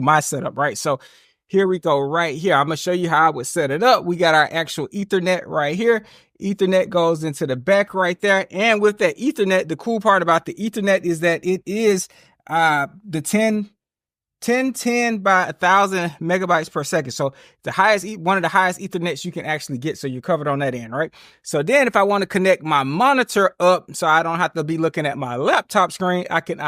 my setup, right? So here we go right here. I'm gonna show you how I would set it up. We got our actual Ethernet right here. Ethernet goes into the back right there. And with that Ethernet, the cool part about the Ethernet is that it is the 1010 by 1000 megabytes per second. So the highest, one of the highest Ethernets you can actually get. So you're covered on that end, right? So then if I want to connect my monitor up so I don't have to be looking at my laptop screen, I can,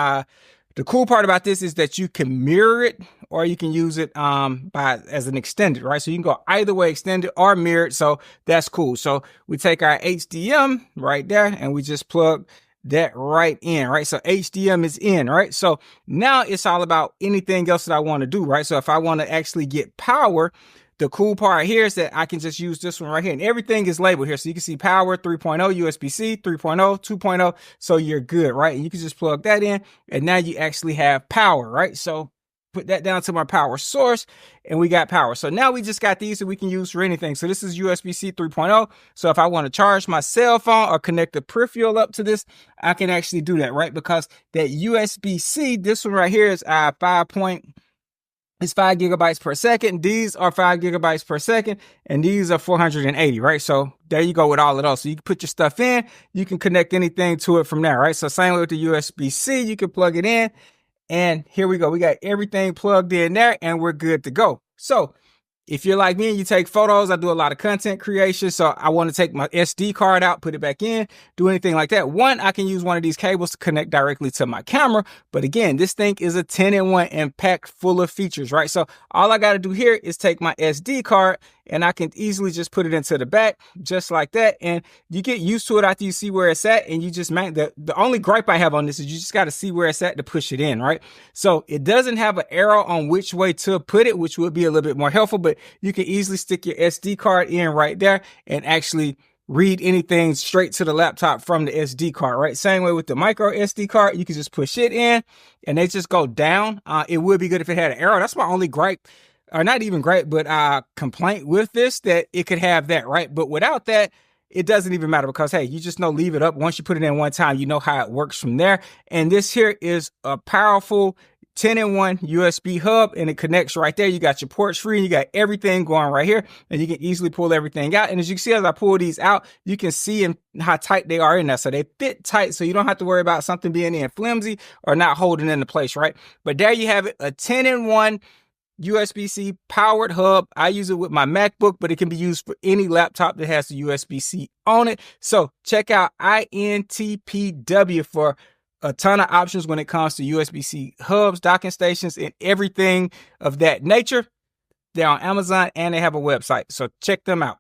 the cool part about this is that you can mirror it or you can use it as an extended, right? So you can go either way, extended or mirrored. So that's cool. So we take our HDM right there and we just plug that right in, right? So HDM is in, right? So now it's all about anything else that I want to do, right? So if I want to actually get power, the cool part here is that I can just use this one right here and everything is labeled here. So you can see power 3.0, USB-C 3.0, 2.0. So you're good, right? And you can just plug that in and now you actually have power, right? So put that down to my power source and we got power. So now we just got these that we can use for anything. So this is USB-C 3.0. So if I want to charge my cell phone or connect the peripheral up to this, I can actually do that, right? Because that USB-C, this one right here is 5 gigabytes per second. These are 5 gigabytes per second, and these are 480, right? So there you go with all of those. So you can put your stuff in, you can connect anything to it from there, right? So same way with the USB-C, you can plug it in, and here we go. We got everything plugged in there, and we're good to go. So if you're like me and you take photos, I do a lot of content creation. So I want to take my SD card out, put it back in, do anything like that. One, I can use one of these cables to connect directly to my camera. But again, this thing is a 10-in-1 and packed full of features, right? So all I got to do here is take my SD card and I can easily just put it into the back just like that. And you get used to it after you see where it's at. And you just, the only gripe I have on this is you just got to see where it's at to push it in, right? So it doesn't have an arrow on which way to put it, which would be a little bit more helpful, but you can easily stick your SD card in right there and actually read anything straight to the laptop from the SD card, right? Same way with the micro SD card, you can just push it in and they just go down. It would be good if it had an arrow. That's my only gripe, or not even gripe, but complaint with this, that it could have that, right? But without that, it doesn't even matter because, hey, you just know, leave it up. Once you put it in one time, you know how it works from there. And this here is a powerful 10-in-1 USB hub and it connects right there. You got your ports free and you got everything going right here and you can easily pull everything out. And as you can see, as I pull these out, you can see how tight they are in there. So they fit tight. So you don't have to worry about something being in flimsy or not holding into place, right? But there you have it, a 10-in-1 USB-C powered hub. I use it with my MacBook, but it can be used for any laptop that has the USB-C on it. So check out intpw for a ton of options when it comes to USB-C hubs, docking stations, and everything of that nature. They're on Amazon and they have a website. So check them out.